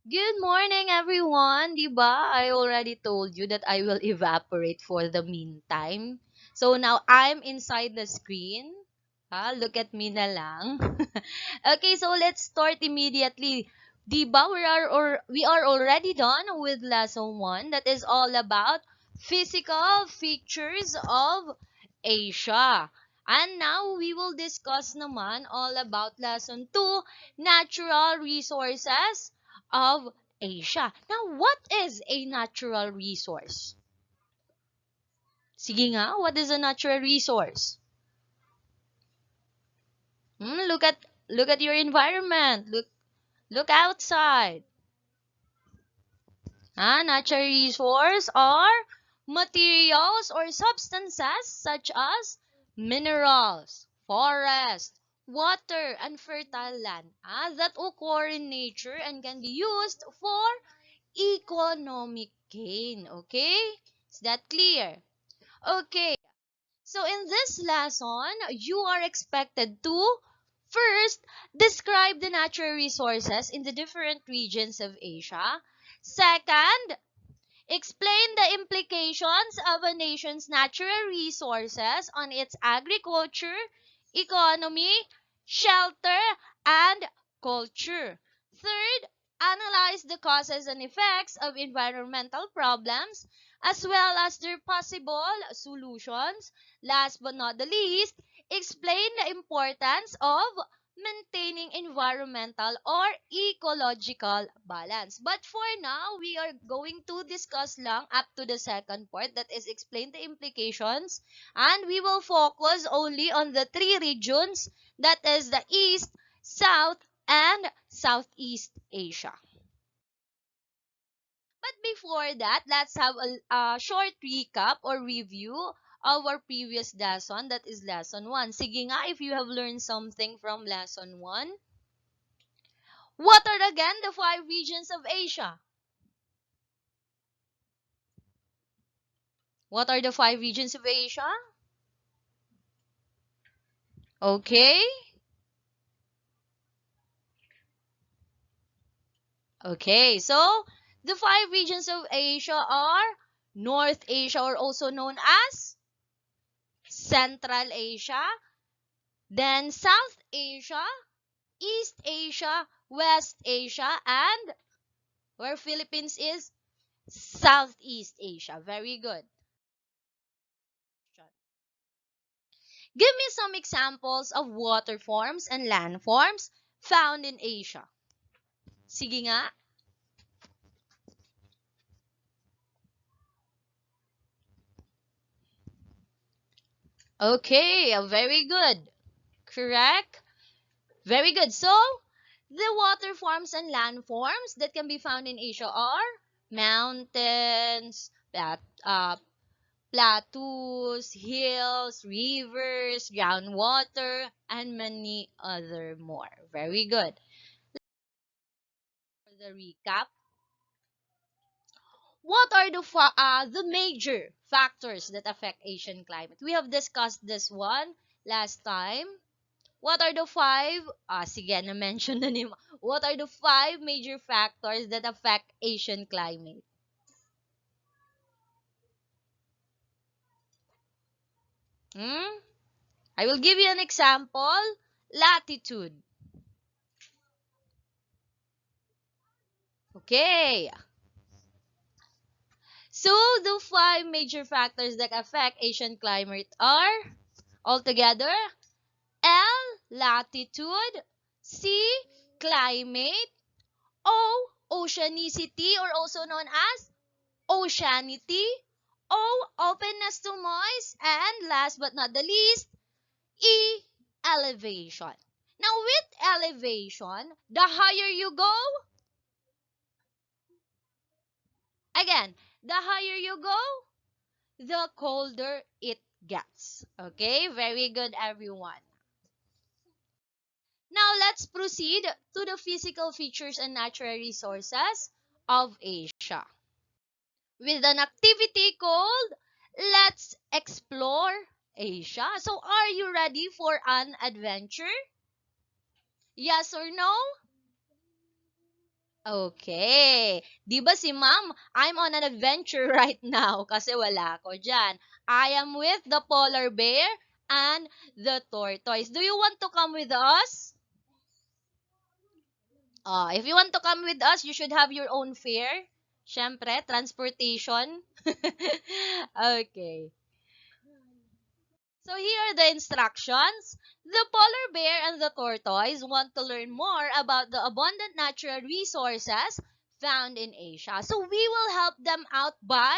Good morning, everyone. Diba? I already told you that I will evaporate for the meantime. So now I'm inside the screen. Look at me na lang. Okay, so let's start immediately. Diba? We are already done with lesson 1. That is all about physical features of Asia. And now we will discuss naman all about lesson 2, natural resources of Asia. Now, what is a natural resource? Sige nga, what is a natural resource? Look at your environment. Look outside. Natural resource are materials or substances such as minerals, forest, water, and fertile land that occur in nature and can be used for economic gain. Okay? Is that clear? Okay. So in this lesson, you are expected to first describe the natural resources in the different regions of Asia. Second, explain the implications of a nation's natural resources on its agriculture, economy, shelter, and culture. Third, analyze the causes and effects of environmental problems as well as their possible solutions. Last but not the least, explain the importance of maintaining environmental or ecological balance. But for now, we are going to discuss lang up to the second part, that is explain the implications, and we will focus only on the three regions, that is the East, South, and Southeast Asia. But before that, let's have a short recap or review of our previous lesson, that is lesson 1. Sige nga, if you have learned something from lesson 1. What are again the five regions of Asia? What are the five regions of Asia? Okay. Okay, so the five regions of Asia are North Asia, or also known as Central Asia, then South Asia, East Asia, West Asia, and where Philippines is, Southeast Asia. Very good. Give me some examples of water forms and land forms found in Asia. Sige nga. Okay, very good. Correct? Very good. So, the water forms and land forms that can be found in Asia are mountains, plateaus, hills, rivers, groundwater, and many other more. Very good. For the recap, what are the major factors that affect Asian climate? We have discussed this one last time. What are the five, sige, na-mention na ni what are the five major factors that affect Asian climate? I will give you an example. Latitude. Okay. So, the five major factors that affect Asian climate are, altogether, L, latitude, C, climate, O, oceanicity, or also known as oceanity, O, openness to moist, and last but not the least, E, elevation. Now, with elevation, the higher you go, again, the higher you go, the colder it gets. Okay, very good, everyone. Now, let's proceed to the physical features and natural resources of Asia, with an activity called Let's Explore Asia. So, are you ready for an adventure? Yes or no? Okay. Di ba si ma'am, I'm on an adventure right now kasi wala ako dyan. I am with the polar bear and the tortoise. Do you want to come with us? If you want to come with us, you should have your own fare. Siyempre, transportation. Okay. So here are the instructions. The polar bear and the tortoise want to learn more about the abundant natural resources found in Asia. So we will help them out by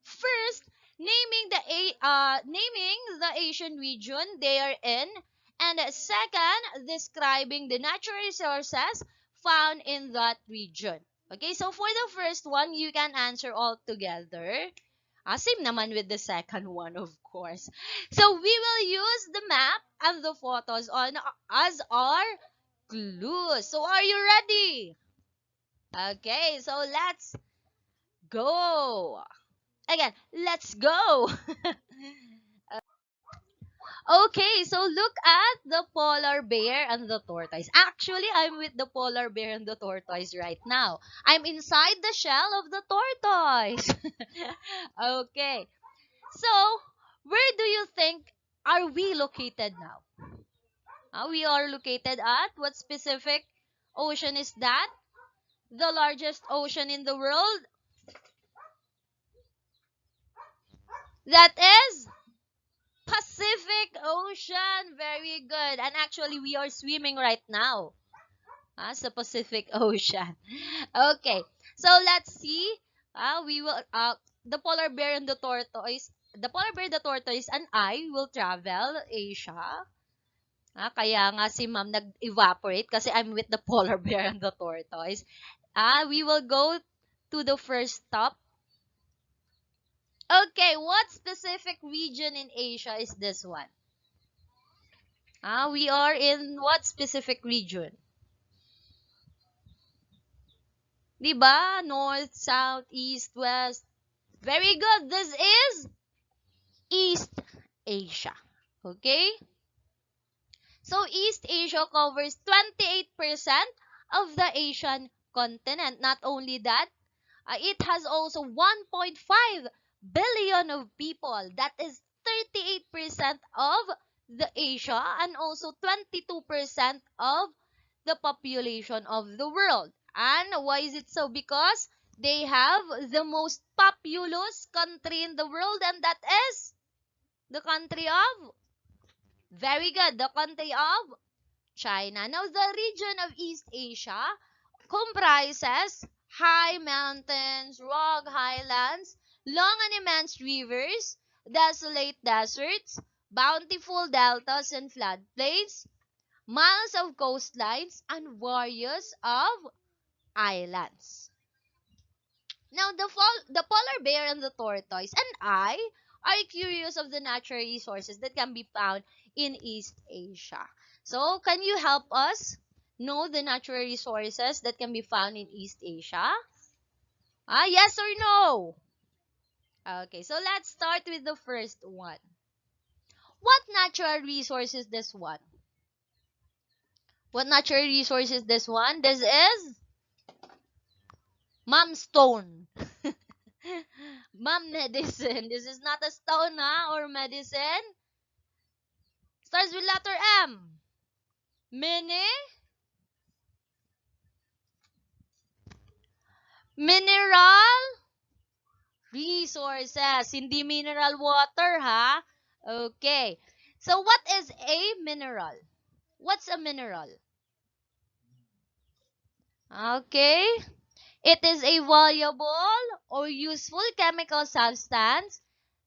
first naming the Asian region they are in, and second describing the natural resources found in that region. Okay, so for the first one, you can answer all together. Same naman with the second one, of course. So we will use the map and the photos on as our clues. So are you ready? Okay, so let's go. Again, let's go. Okay, so look at the polar bear and the tortoise. Actually, I'm with the polar bear and the tortoise right now. I'm inside the shell of the tortoise. Okay. So, where do you think are we located now? We are located at what specific ocean is that? The largest ocean in the world? That is Pacific Ocean. Very good. And actually, we are swimming right now. Sa Pacific Ocean. Okay. So, let's see. We will, the polar bear and the tortoise, the polar bear, the tortoise, and I will travel Asia. Kaya nga si ma'am nag-evaporate kasi I'm with the polar bear and the tortoise. We will go to the first stop. Okay, what specific region in Asia is this one? We are in what specific region? Diba? North, south, east, west. Very good. This is East Asia. Okay? So East Asia covers 28% of the Asian continent. Not only that, it has also 1.5 billion of people. That is 38% of the Asia and also 22% of the population of the world. And why is it so? Because they have the most populous country in the world, and that is the country of, very good, the country of China. Now, the region of East Asia comprises high mountains, rugged highlands, long and immense rivers, desolate deserts, bountiful deltas and floodplains, miles of coastlines, and various of islands. Now, the polar bear and the tortoise and I are curious of the natural resources that can be found in East Asia. So, can you help us know the natural resources that can be found in East Asia? Yes or no? Okay, so let's start with the first one. What natural resource is this one? What natural resource is this one? This is Mom Stone. Mom medicine. This is not a stone, or medicine. Starts with letter M. Mini mineral resources. Hindi mineral water, ha? Okay. So, what is a mineral? What's a mineral? Okay. It is a valuable or useful chemical substance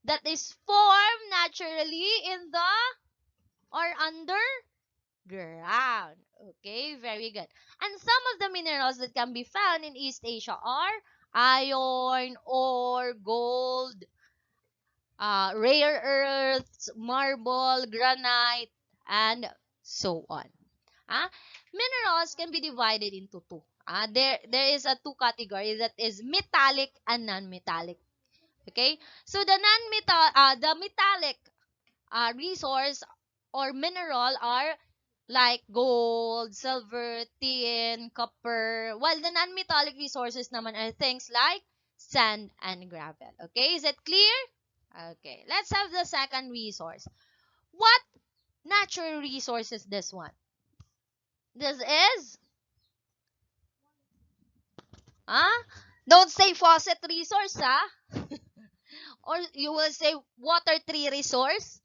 that is formed naturally in the or underground. Okay, very good. And some of the minerals that can be found in East Asia are iron, ore, gold, rare earths, marble, granite, and so on. Ah, Minerals can be divided into two. There is a two category, that is metallic and non-metallic. Okay, so the metallic resource or mineral are like gold, silver, tin, copper, while the non-metallic resources naman are things like sand and gravel. Okay, is it clear? Okay, let's have the second resource. What natural resource is this one? This is, huh? Don't say faucet resource, huh? Or you will say water tree resource.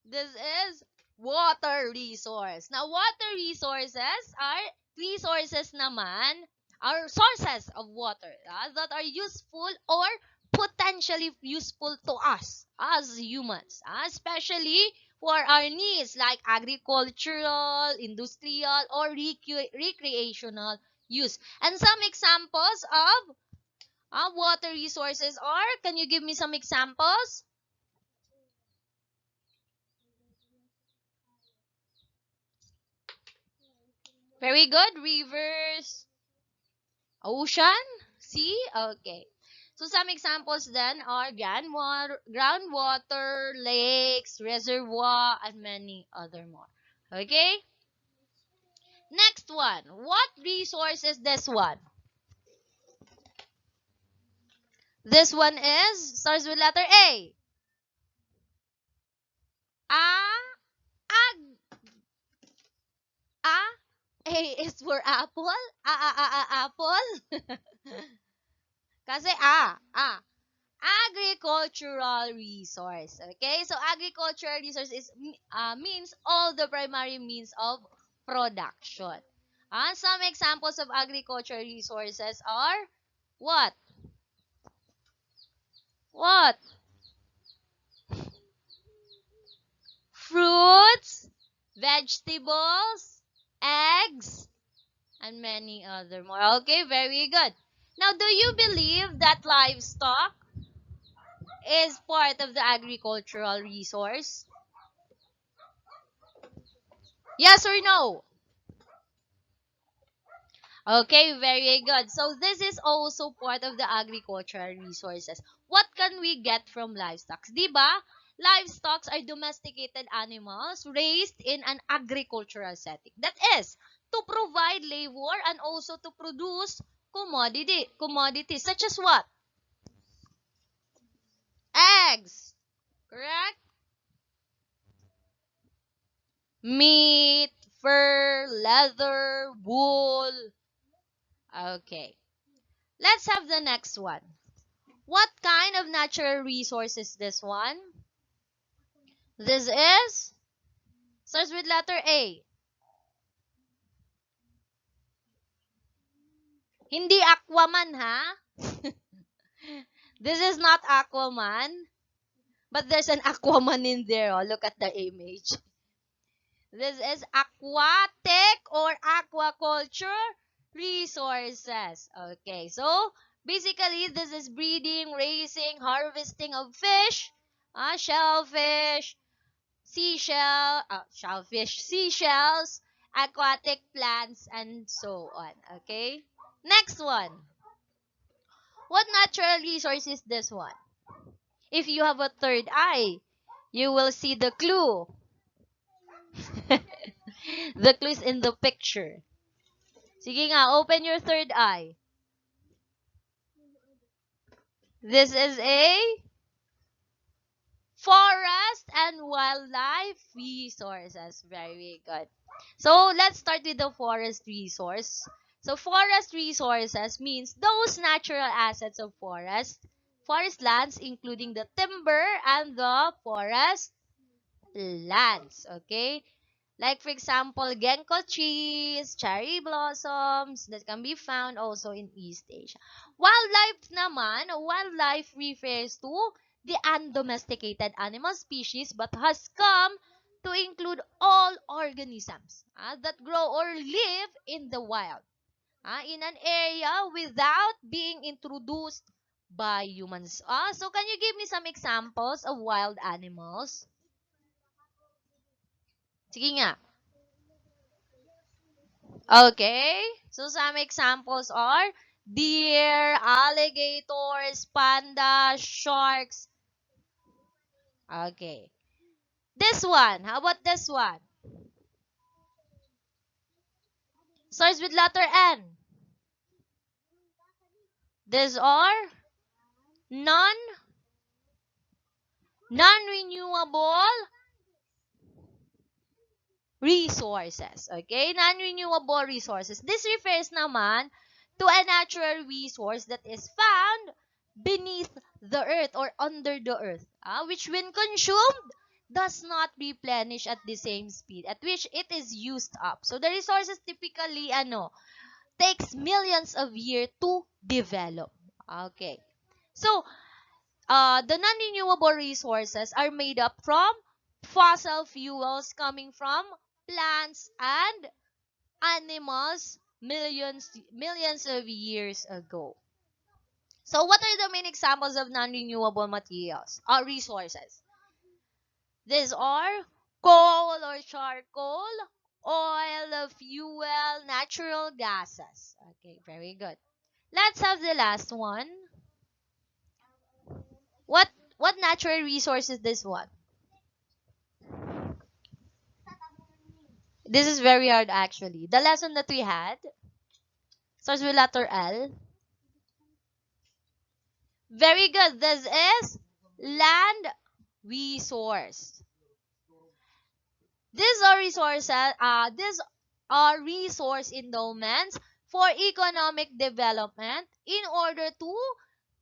This is water resource. Now, water resources are resources naman, are sources of water that are useful or potentially useful to us as humans, especially for our needs like agricultural, industrial, or recreational use. And some examples of water resources are, can you give me some examples? Very good. Rivers, ocean, sea. Okay. So some examples then are groundwater, lakes, reservoir, and many other more. Okay. Next one. What resource is this one? This one is starts with letter A. A. Ag. A. A is for apple. Apple. Kasi agricultural resource. Okay? So agricultural resource is means all the primary means of production. Some examples of agricultural resources are what? What? Fruits, vegetables, eggs, and many other more. Okay, very good. Now, do you believe that livestock is part of the agricultural resource? Yes or no? Okay, very good. So this is also part of the agricultural resources. What can we get from livestock? Diba? Livestock are domesticated animals raised in an agricultural setting. That is, to provide labor and also to produce commodities such as what? Eggs. Correct? Meat, fur, leather, wool. Okay. Let's have the next one. What kind of natural resource is this one? This is, starts with letter A. Hindi Aquaman, ha? This is not Aquaman, but there's an Aquaman in there. Oh, look at the image. This is aquatic or aquaculture resources. Okay, so basically this is breeding, raising, harvesting of fish, shellfish, shellfish, seashells, aquatic plants, and so on. Okay? Next one. What natural resource is this one? If you have a third eye, you will see the clue. The clue is in the picture. Sige nga, open your third eye. This is a forest and wildlife resources. Very good. So let's start with the forest resource. So forest resources means those natural assets of forest lands including the timber and the forest lands. Okay? Like for example, Genko trees, cherry blossoms that can be found also in East Asia. Wildlife refers to the undomesticated animal species but has come to include all organisms that grow or live in the wild in an area without being introduced by humans. So can you give me some examples of wild animals? Sige nga. Okay. So some examples are deer, alligators, pandas, sharks. Okay. This one. How about this one? Starts with letter N. These are non non-renewable resources. Okay? Non-renewable resources. This refers naman to a natural resource that is found beneath the earth or under the earth, which when consumed does not replenish at the same speed at which it is used up. So the resources typically takes millions of years to develop. Okay. So the non-renewable resources are made up from fossil fuels coming from plants and animals millions of years ago. So what are the main examples of non-renewable materials or resources? These are coal or charcoal, oil, fuel, natural gases. Okay, very good. Let's have the last one. What what natural resource is this one? This is very hard actually. The lesson that we had starts with letter L. Very good. This is land resource. These are resource endowments for economic development in order to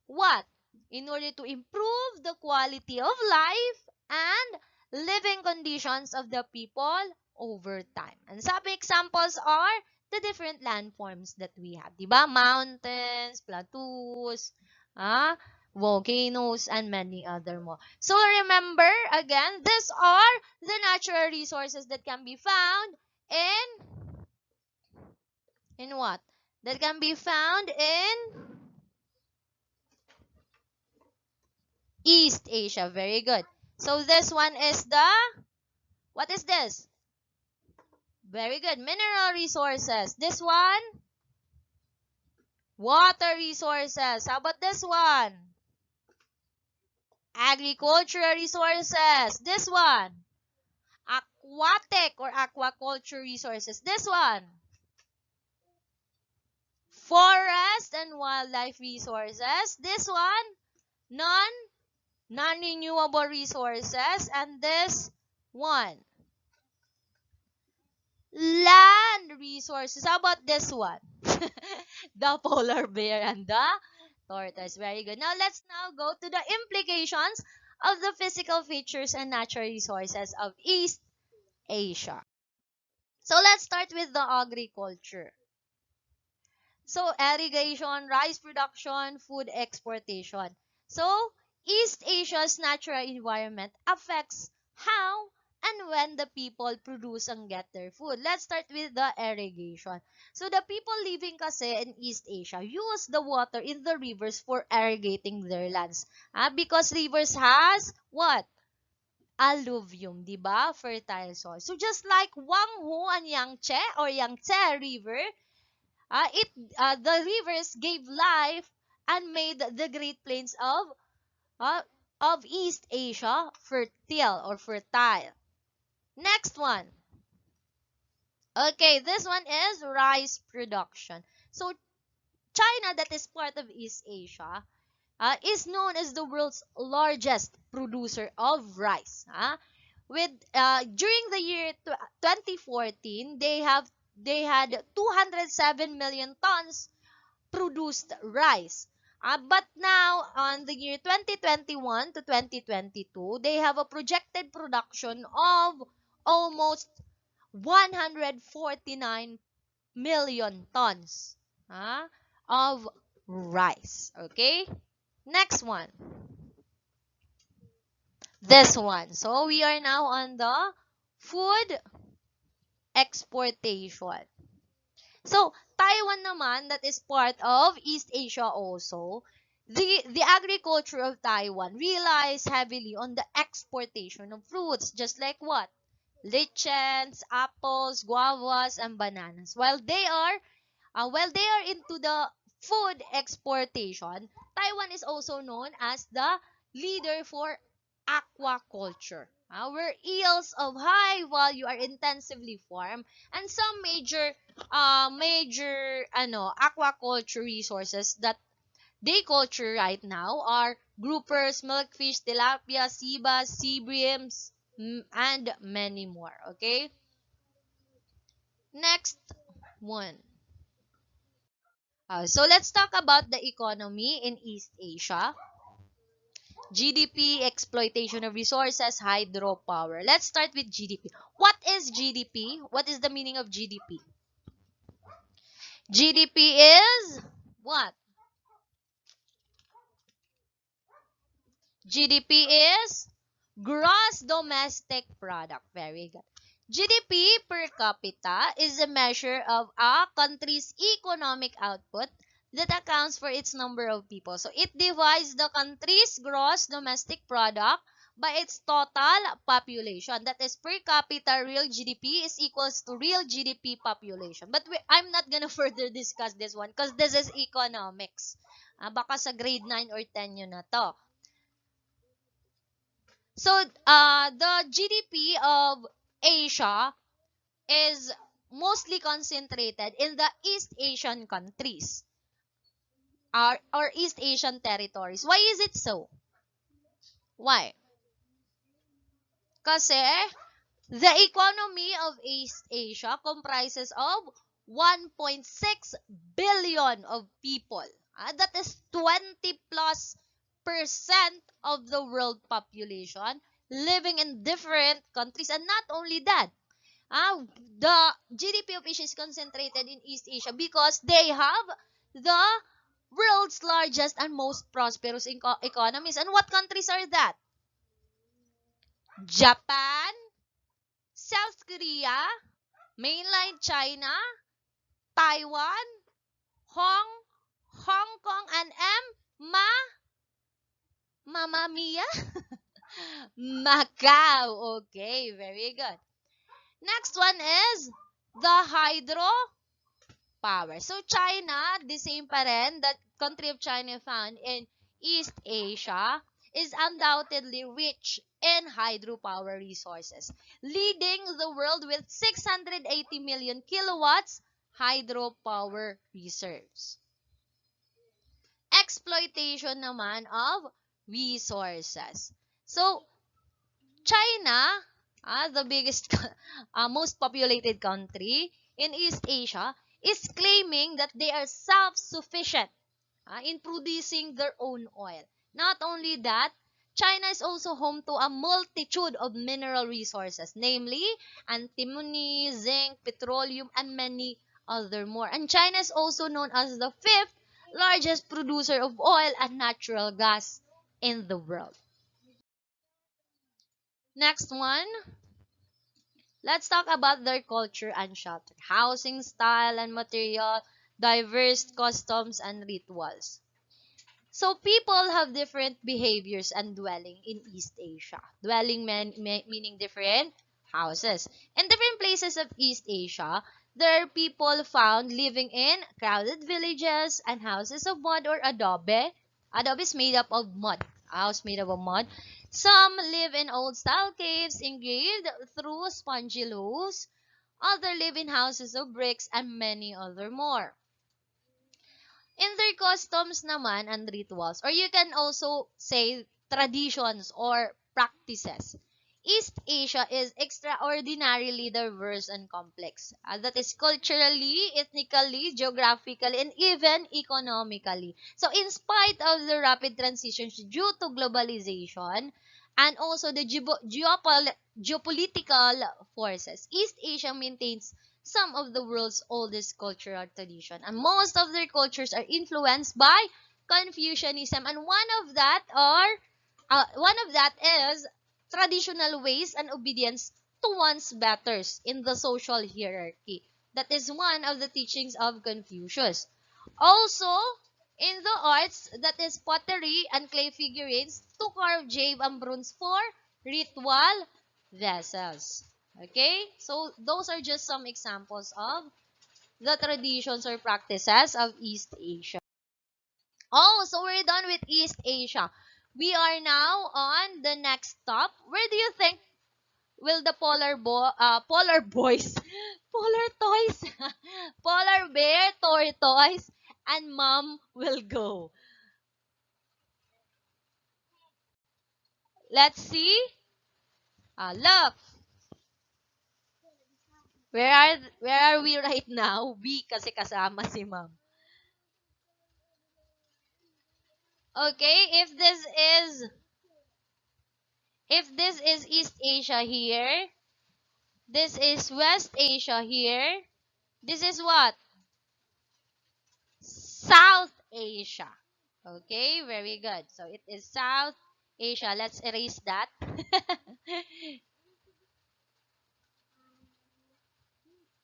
what? In order to improve the quality of life and living conditions of the people over time. And some examples are the different landforms that we have. Diba? Mountains, plateaus, ah, volcanoes, and many other more. So remember, again, these are the natural resources that can be found in what? That can be found in East Asia. Very good. So this one is what is this? Very good. Mineral resources. This one, water resources. How about this one? Agricultural resources. This one, aquatic or aquaculture resources. This one, forest and wildlife resources. This one, non non-renewable resources. And this one, land resources. How about this one? The polar bear and the tortoise. Very good. Now let's now go to the implications of the physical features and natural resources of East Asia. So let's start with the agriculture. So irrigation, rice production, food exportation. So East Asia's natural environment affects how and when the people produce and get their food. Let's start with the irrigation. So the people living kasi in East Asia use the water in the rivers for irrigating their lands. Because rivers has what? Alluvium, di ba? Fertile soil. So just like Wanghu and Yangtze or Yangtze River, the rivers gave life and made the Great Plains uh, of East Asia fertile or fertile. Next one. Okay, this one is rice production. So China, that is part of East Asia, is known as the world's largest producer of rice. With during the year 2014, they had 207 million tons produced rice. But now, on the year 2021 to 2022, they have a projected production of almost 149 million tons of rice. Okay? Next one. This one. So, we are now on the food exportation. So, Taiwan naman, that is part of East Asia also, the agriculture of Taiwan relies heavily on the exportation of fruits, just like what? Lichens, apples, guavas, and bananas. While they are into the food exportation, Taiwan is also known as the leader for aquaculture. Where eels of high value are intensively farmed, and some major aquaculture resources that they culture right now are groupers, milkfish, tilapia, sea bass, sea breams, and many more. Okay, next one. So let's talk about the economy in East Asia. GDP, exploitation of resources, hydropower. Let's start with GDP. What is GDP? What is the meaning of GDP? GDP is what? GDP is gross domestic product. Very good. GDP per capita is a measure of a country's economic output that accounts for its number of people. So it divides the country's gross domestic product by its total population. That is per capita real GDP is equals to real GDP population. But I'm not gonna further discuss this one because this is economics. Baka sa grade 9 or 10 yun na to. So, the GDP of Asia is mostly concentrated in the East Asian countries or East Asian territories. Why is it so? Why? Kasi the economy of East Asia comprises of 1.6 billion of people. That is 20 plus percent of the world population living in different countries. And not only that, the GDP of Asia is concentrated in East Asia because they have the world's largest and most prosperous economies. And what countries are that? Japan, South Korea, mainland China, Taiwan, Hong Kong, and Mamma Mia, Macau. Okay, very good. Next one is the hydro power. So China, the same pa rin, that country of China found in East Asia, is undoubtedly rich in hydropower resources, leading the world with 680 million kilowatts hydropower reserves. Exploitation naman of resources. So, China, the biggest, most populated country in East Asia, is claiming that they are self-sufficient in producing their own oil. Not only that, China is also home to a multitude of mineral resources, namely antimony, zinc, petroleum, and many other more. And China is also known as the fifth largest producer of oil and natural gas in the world. Next one, let's talk about their culture and shelter, housing style and material, diverse customs and rituals. So people have different behaviors and dwelling in East Asia. Dwelling meaning different houses. In different places of East Asia, there are people found living in crowded villages and houses of mud or adobe. Adobe is made up of mud. A house made up of mud. Some live in old-style caves engraved through spongy loaves. Others live in houses of bricks and many other more. In their customs naman and rituals, or you can also say traditions or practices, East Asia is extraordinarily diverse and complex. That is culturally, ethnically, geographically, and even economically. So in spite of the rapid transitions due to globalization and also the geopolitical forces, East Asia maintains some of the world's oldest cultural tradition, and most of their cultures are influenced by Confucianism, and one of that is traditional ways and obedience to one's betters in the social hierarchy. That is one of the teachings of Confucius. Also, in the arts, that is pottery and clay figurines to carve jade and bronze for ritual vessels. Okay? So, those are just some examples of the traditions or practices of East Asia. Oh, so we're done with East Asia. We are now on the next stop. Where do you think will the polar boys, polar toys, polar bear, tortoise, and mom will go? Let's see. Look, where are we right now? We kasi kasama si mom. Okay, if this is East Asia here, this is West Asia here. This is what? South Asia. Okay, very good. So it is South Asia. Let's erase that.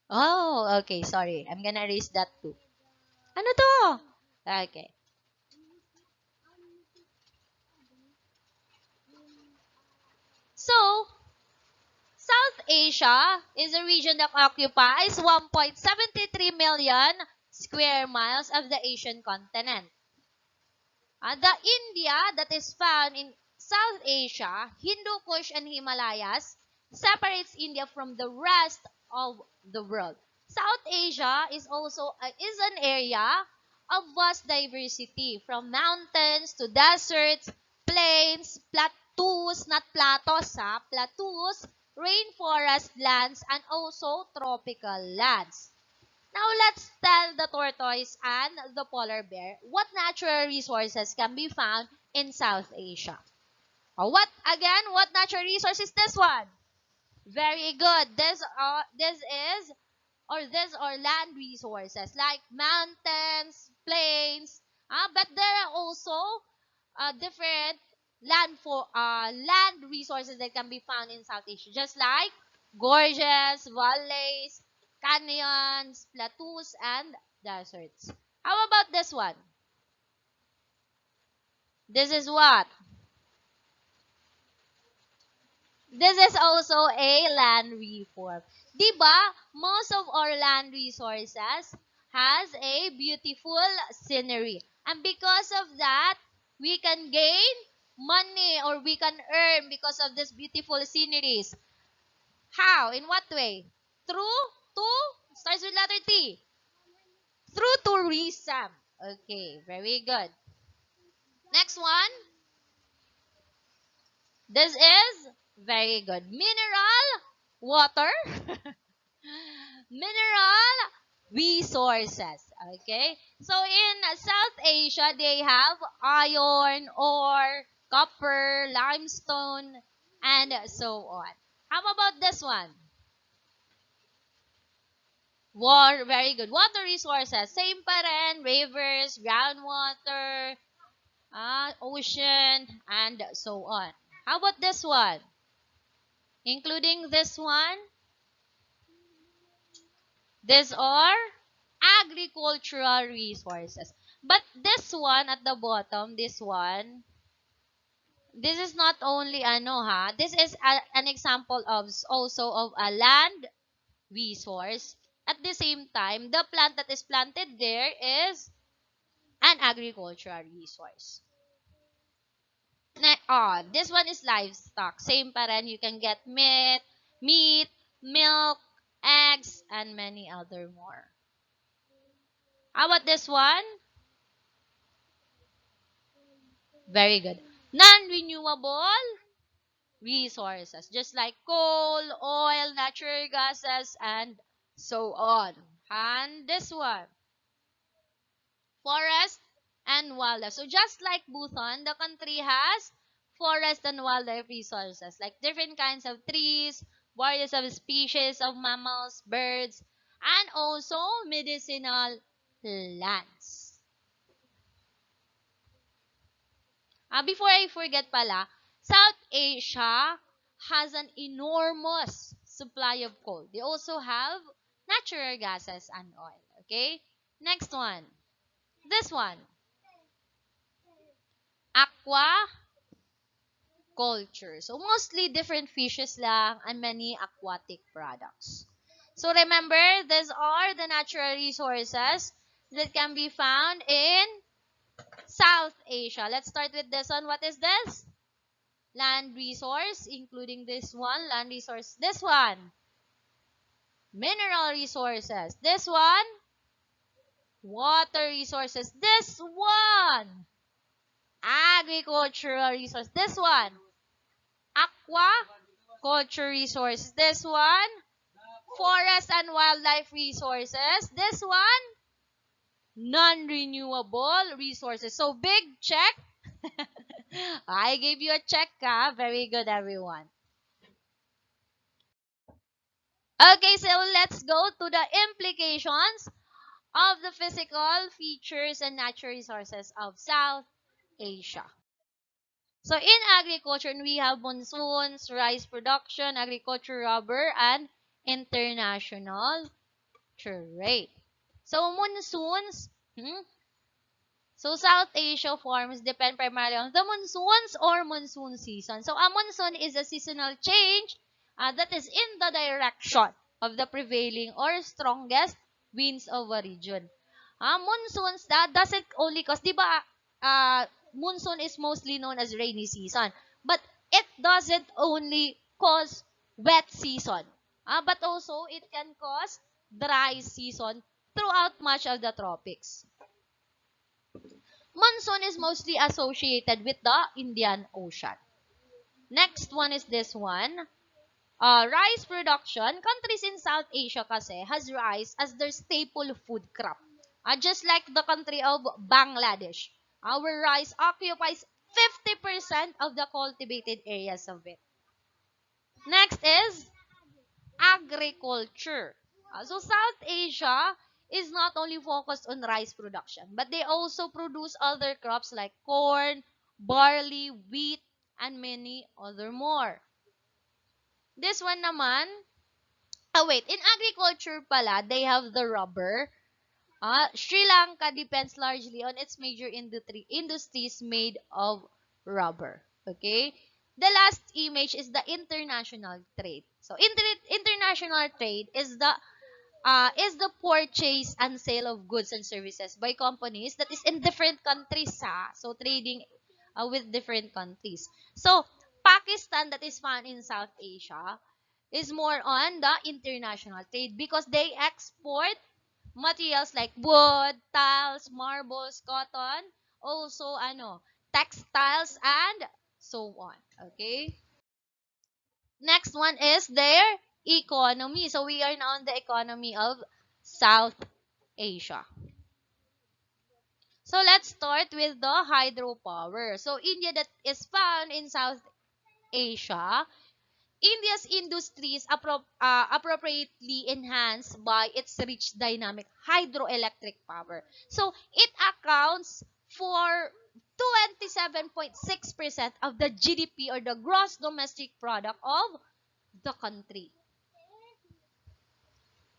Oh, okay. Sorry. I'm gonna erase that too. Ano to? Okay. So, South Asia is a region that occupies 1.73 million square miles of the Asian continent. The India that is found in South Asia, Hindu Kush and Himalayas separates India from the rest of the world. South Asia is also is an area of vast diversity from mountains to deserts, plains, plateaus, not platos plateaus, rainforest lands, and also tropical lands. Now let's tell the tortoise and the polar bear what natural resources can be found in South Asia. What natural resource is this one? Very good. These are land resources like mountains, plains, but there are also different land resources that can be found in South Asia, just like gorges, valleys, canyons, plateaus, and deserts. How about this one? This is what? This is also a land reform. Diba, most of our land resources has a beautiful scenery. And because of that, we can gain money or we can earn because of this beautiful sceneries. How? In what way? Through to starts with letter T. Through tourism. Okay, very good. Next one. This is very good. Mineral water. Mineral resources. Okay? So in South Asia, they have iron, ore, copper, limestone, and so on. How about this one? Very good. Water resources. Same pa rin. Rivers, groundwater, ocean, and so on. How about this one? Including this one, these are agricultural resources. But this one at the bottom, this is not only this is an example of also of a land resource. At the same time, the plant that is planted there is an agricultural resource. This one is livestock. Same pa rin, you can get meat, milk, eggs, and many other more. How about this one? Very good. Non-renewable resources, just like coal, oil, natural gases, and so on. And this one, forest and wildlife. So just like Bhutan, the country has forest and wildlife resources, like different kinds of trees, various of species of mammals, birds, and also medicinal plants. Before I forget pala, South Asia has an enormous supply of coal. They also have natural gases and oil. Okay? Next one. This one. Aquaculture. So, mostly different fishes lang and many aquatic products. So, remember, these are the natural resources that can be found in South Asia. Let's start with this one. What is this? Land resource, including this one, land resource. This one, mineral resources. This one, water resources. This one, agricultural resource. This one, aquaculture resource. This one, forest and wildlife resources. This one, non-renewable resources. So, big check. I gave you a check, ha? Very good, everyone. Okay, so let's go to the implications of the physical features and natural resources of South Asia. So in agriculture, we have monsoons, rice production, agriculture, rubber, and international trade. So monsoons, so South Asia farms depend primarily on the monsoons or monsoon season. So a monsoon is a seasonal change that is in the direction of the prevailing or strongest winds of a region. Monsoons, that doesn't only cause, di ba, monsoon is mostly known as rainy season. But it doesn't only cause wet season. But also, it can cause dry season throughout much of the tropics. Monsoon is mostly associated with the Indian Ocean. Next one is this one. Rice production. Countries in South Asia kasi has rice as their staple food crop. Just like the country of Bangladesh. Our rice occupies 50% of the cultivated areas of it. Next is agriculture. So South Asia is not only focused on rice production, but they also produce other crops like corn, barley, wheat, and many other more. This one naman, in agriculture pala, they have the rubber. Sri Lanka depends largely on its major industries made of rubber. Okay? The last image is the international trade. So, international trade is the purchase and sale of goods and services by companies that is in different countries. So, trading with different countries. So, Pakistan that is found in South Asia is more on the international trade because they export materials like wood, tiles, marbles, cotton, also textiles and so on. Okay? Next one is their economy. So we are now on the economy of South Asia. So let's start with the hydropower. So India that is found in South Asia, India's industries appropriately enhanced by its rich dynamic hydroelectric power. So it accounts for 27.6% of the GDP or the gross domestic product of the country.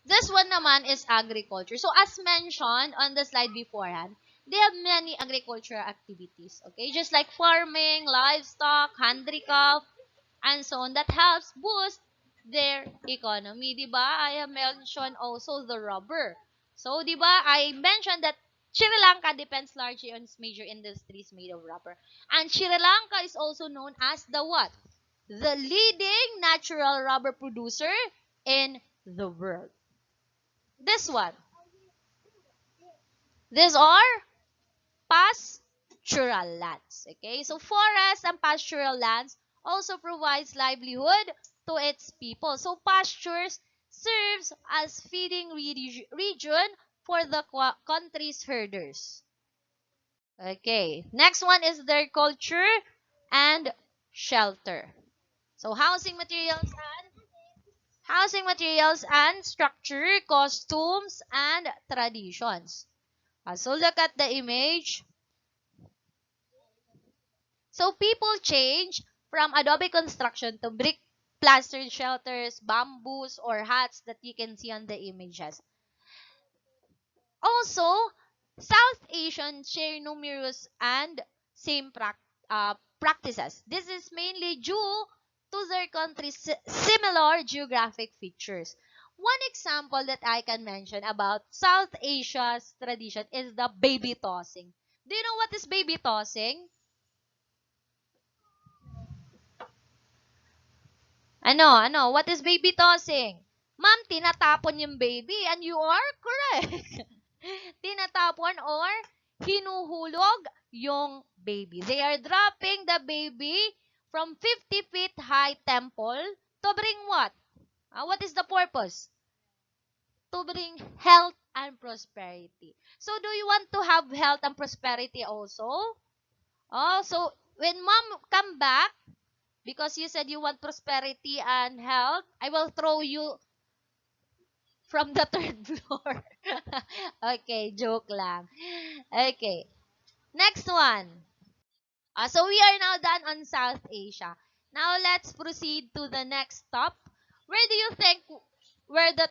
This one naman is agriculture. So as mentioned on the slide beforehand, they have many agricultural activities. Okay, just like farming, livestock, handicraft, and so on that helps boost their economy. Diba? I have mentioned also the rubber. So, diba, I mentioned that Sri Lanka depends largely on its major industries made of rubber. And Sri Lanka is also known as the what? The leading natural rubber producer in the world. This one. These are pastoral lands. Okay, so forests and pastoral lands also provides livelihood to its people. So pastures serves as feeding region for the country's herders. Okay, next one is their culture and shelter. So housing materials and structure, costumes and traditions. So look at the image. So people change from adobe construction to brick plastered shelters, bamboos, or huts that you can see on the images. Also, South Asians share numerous and same practices. This is mainly due to their country's similar geographic features. One example that I can mention about South Asia's tradition is the baby tossing. Do you know what is baby tossing? Ano? What is baby tossing? Ma'am, tinatapon yung baby and you are correct. Tinatapon or hinuhulog yung baby. They are dropping the baby from 50 feet high temple to bring what? What is the purpose? To bring health and prosperity. So do you want to have health and prosperity also? Oh, so when mom come back, because you said you want prosperity and health, I will throw you from the third floor. Okay, joke lang. Okay, next one. So we are now done on South Asia. Now let's proceed to the next stop. Where do you think where the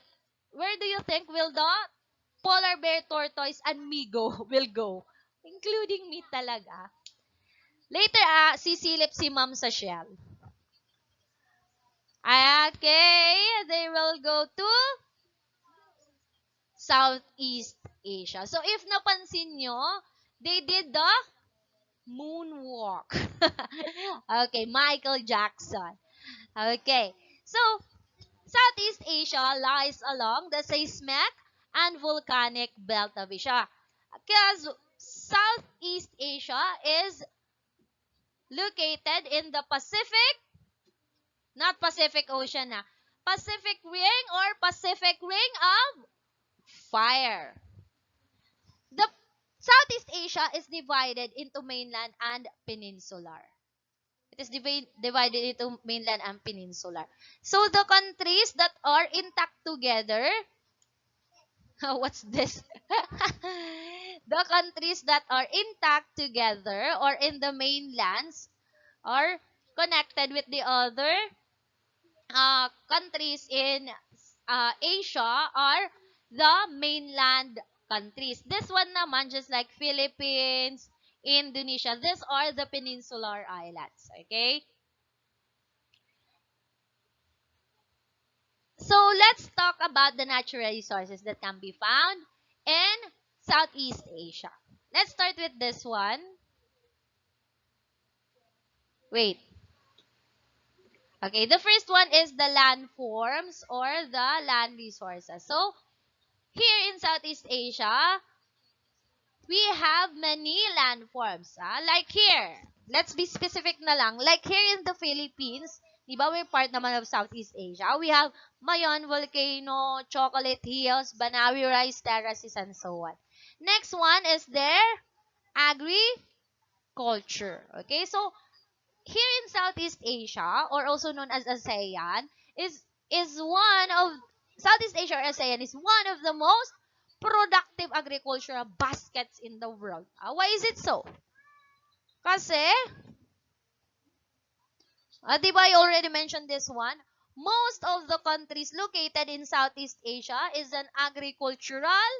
where do you think will the polar bear, tortoise, and me go will go? Including me talaga. Later, sisilip si ma'am sa shell. Okay, they will go to Southeast Asia. So if napansin nyo, they did the moonwalk. Okay, Michael Jackson. Okay, so Southeast Asia lies along the seismic and volcanic belt of Asia. Because Southeast Asia is located in the Pacific, not Pacific Ocean na, Pacific Ring or Pacific Ring of Fire. The Southeast Asia is divided into mainland and peninsular. It is divided into mainland and peninsular. So the countries that are intact together, what's this? The countries that are intact together or in the mainlands are connected with the other countries in Asia are the mainland countries. This one naman, just like Philippines, Indonesia, these are the peninsular islands. Okay? So let's talk about the natural resources that can be found in Southeast Asia. Let's start with this one. Wait. Okay, the first one is the landforms or the land resources. So here in Southeast Asia, we have many landforms. Like here, let's be specific na lang. Like here in the Philippines, di ba we're part naman of Southeast Asia. We have Mayon Volcano, Chocolate Hills, Banawi Rice Terraces, and so on. Next one is their agriculture. Okay, so here in Southeast Asia, or also known as ASEAN, is one of Southeast Asia or ASEAN is one of the most productive agricultural baskets in the world. Why is it so? Kasi, di ba I already mentioned this one? Most of the countries located in Southeast Asia is an agricultural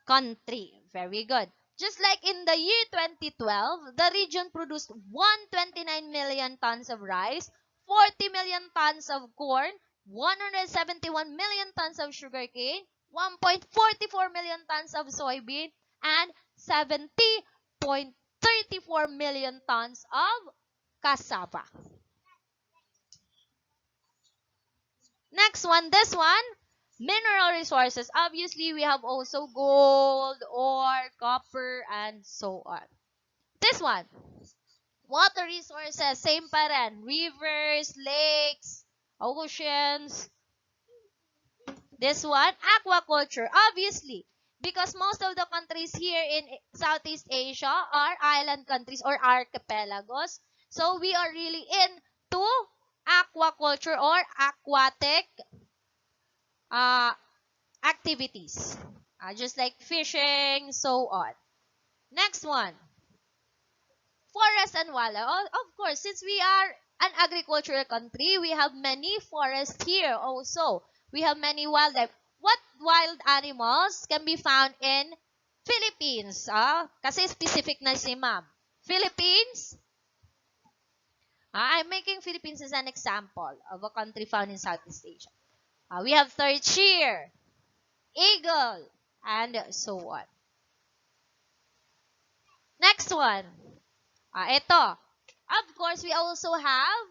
country. Very good. Just like in the year 2012, the region produced 129 million tons of rice, 40 million tons of corn, 171 million tons of sugarcane, 1.44 million tons of soybean, and 70.34 million tons of cassava. Next one, this one, mineral resources. Obviously, we have also gold, ore, copper, and so on. This one, water resources, same pa rin. Rivers, lakes, oceans. This one, aquaculture. Obviously, because most of the countries here in Southeast Asia are island countries or archipelagos. So, we are really into aquaculture or aquatic activities. Just like fishing, so on. Next one. Forest and wildlife. Of course, since we are an agricultural country, we have many forests here also. We have many wildlife. What wild animals can be found in Philippines? Kasi specific na si ma'am. Philippines? I'm making Philippines as an example of a country found in Southeast Asia. We have tarsier, eagle, and so on. Next one. Ito. Of course, we also have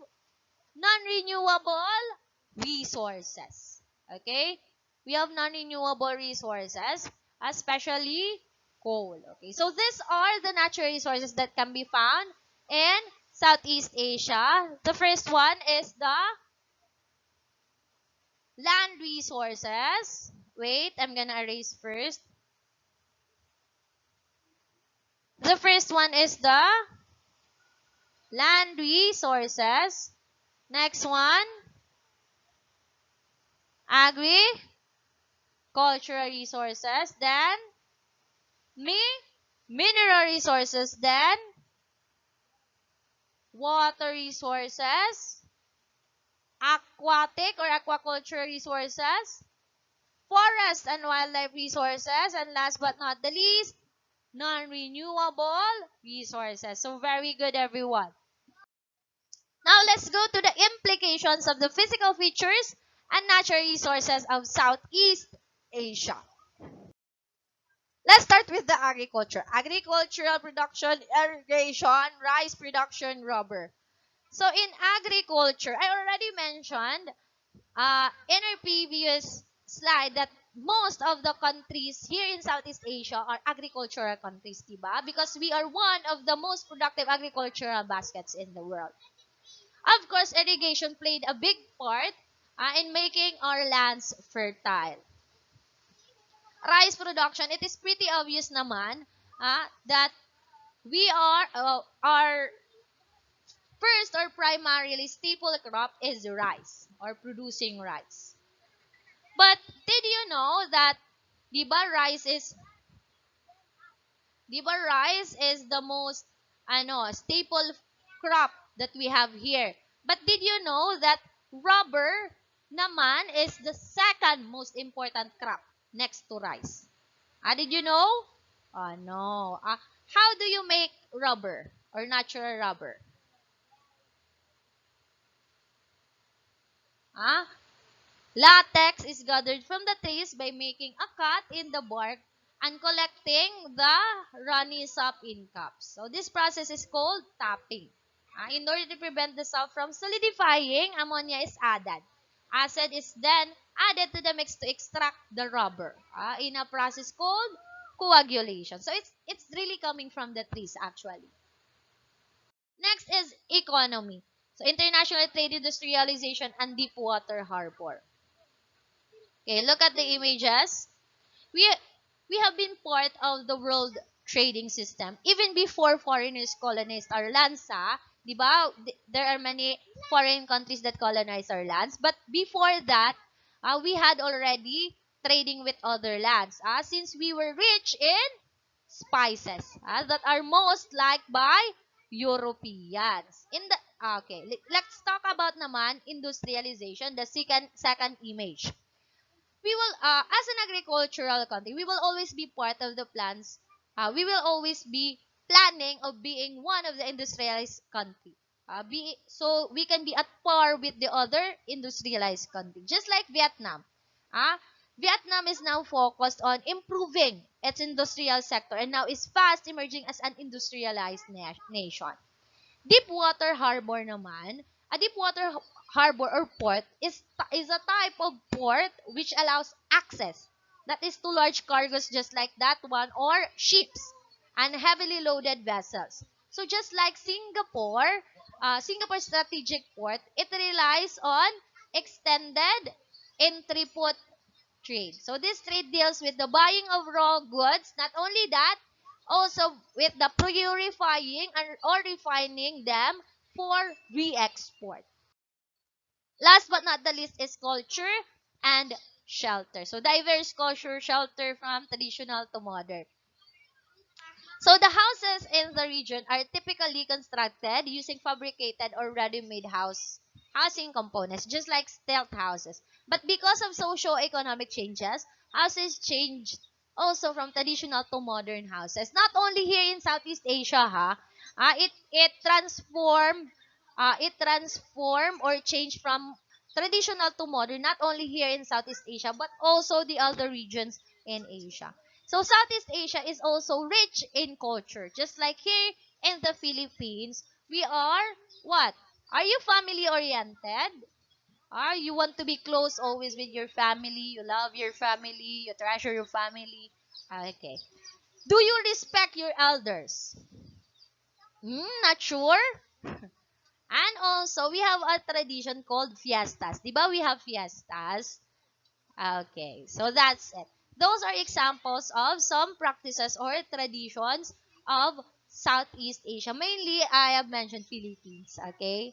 non-renewable resources. Okay? We have non-renewable resources, especially coal. Okay? So these are the natural resources that can be found in Southeast Asia. The first one is the land resources. Wait, I'm gonna erase first. The first one is the land resources. Next one, agricultural resources. Then, mineral resources. Then, water resources. Aquatic or aquaculture resources. Forest and wildlife resources. And last but not the least, non-renewable resources. So very good, everyone. Now let's go to the implications of the physical features and natural resources of Southeast Asia. Let's start with the agriculture. Agricultural production, irrigation, rice production, rubber. So in agriculture, I already mentioned in our previous slide that most of the countries here in Southeast Asia are agricultural countries, diba? Because we are one of the most productive agricultural baskets in the world. Of course, irrigation played a big part in making our lands fertile. Rice production, it is pretty obvious naman that we are our first or primarily staple crop is rice or producing rice. But did you know that diba rice is the most staple crop that we have here. But did you know that rubber naman is the second most important crop next to rice? Did you know? No. How do you make rubber or natural rubber? Ah, Latex is gathered from the trees by making a cut in the bark and collecting the runny sap in cups. So this process is called tapping. In order to prevent the sap from solidifying, ammonia is added. Acid is then added to the mix to extract the rubber in a process called coagulation. So it's really coming from the trees actually. Next is economy. So international trade, industrialization, and deep water harbor. Okay, look at the images. We we have been part of the world trading system even before foreigners colonized our lands, di ba? There are many foreign countries that colonized our lands, but before that, we had already trading with other lands. Since we were rich in spices that are most liked by Europeans. Let's talk about naman industrialization, the second image. We will, as an agricultural country, we will always be part of the plans. We will always be planning of being one of the industrialized country. So we can be at par with the other industrialized country. Just like Vietnam. Vietnam is now focused on improving its industrial sector and now is fast emerging as an industrialized nation. Deepwater harbor naman, a deepwater harbor or port is a type of port which allows access. That is to large cargoes just like that one or ships and heavily loaded vessels. So just like Singapore, Singapore's strategic port, it relies on extended intraport trade. So this trade deals with the buying of raw goods. Not only that, also with the purifying or refining them for re-export. Last but not the least is culture and shelter. So diverse culture, shelter from traditional to modern. So the houses in the region are typically constructed using fabricated or ready-made housing components, just like stealth houses. But because of socio-economic changes, houses changed also from traditional to modern houses. Not only here in Southeast Asia, it transformed or changed from traditional to modern, not only here in Southeast Asia, but also the other regions in Asia. So Southeast Asia is also rich in culture. Just like here in the Philippines, we are what? Are you family-oriented? You want to be close always with your family? You love your family? You treasure your family? Okay. Do you respect your elders? Not sure? And also, we have a tradition called fiestas. Diba we have fiestas? Okay, so that's it. Those are examples of some practices or traditions of Southeast Asia. Mainly, I have mentioned Philippines. Okay?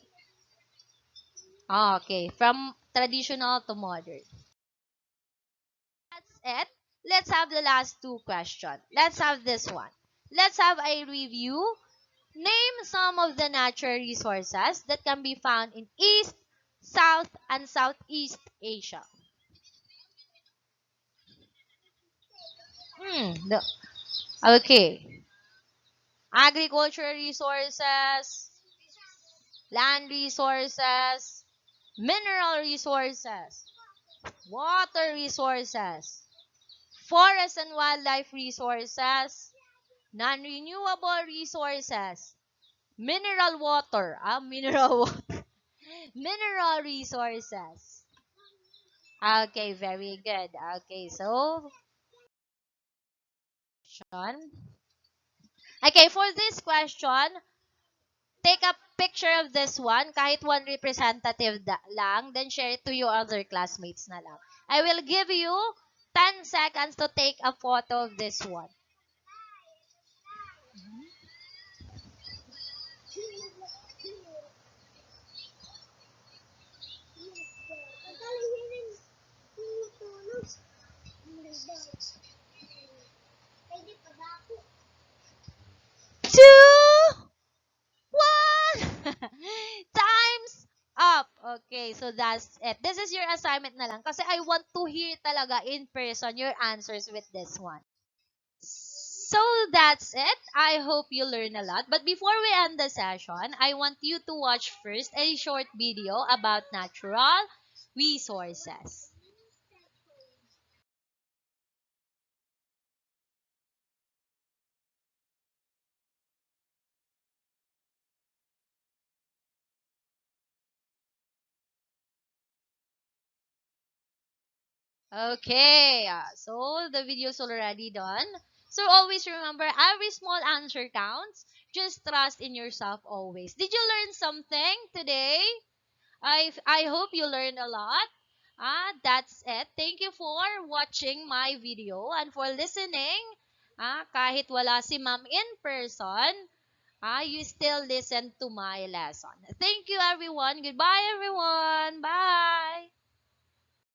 Okay, from traditional to modern. That's it. Let's have the last two questions. Let's have this one. Let's have a review. Name some of the natural resources that can be found in East, South, and Southeast Asia. Okay. Agricultural resources, land resources, mineral resources, water resources, forest and wildlife resources, non-renewable resources, mineral water, mineral water, mineral resources. Okay, very good. Okay, so, Sean. Okay, for this question, take a picture of this one, kahit one representative lang, then share it to your other classmates na lang. I will give you 10 seconds to take a photo of this one. Two, one. Time's up. Okay, so that's it. This is your assignment na lang kasi I want to hear talaga in person your answers with this one. So that's it. I hope you learn a lot. But before we end the session, I want you to watch first a short video about natural resources. Okay, so the video's already done. So always remember, every small answer counts. Just trust in yourself always. Did you learn something today? I hope you learned a lot. That's it. Thank you for watching my video and for listening. Kahit wala si ma'am in person, you still listen to my lesson. Thank you everyone. Goodbye everyone. Bye.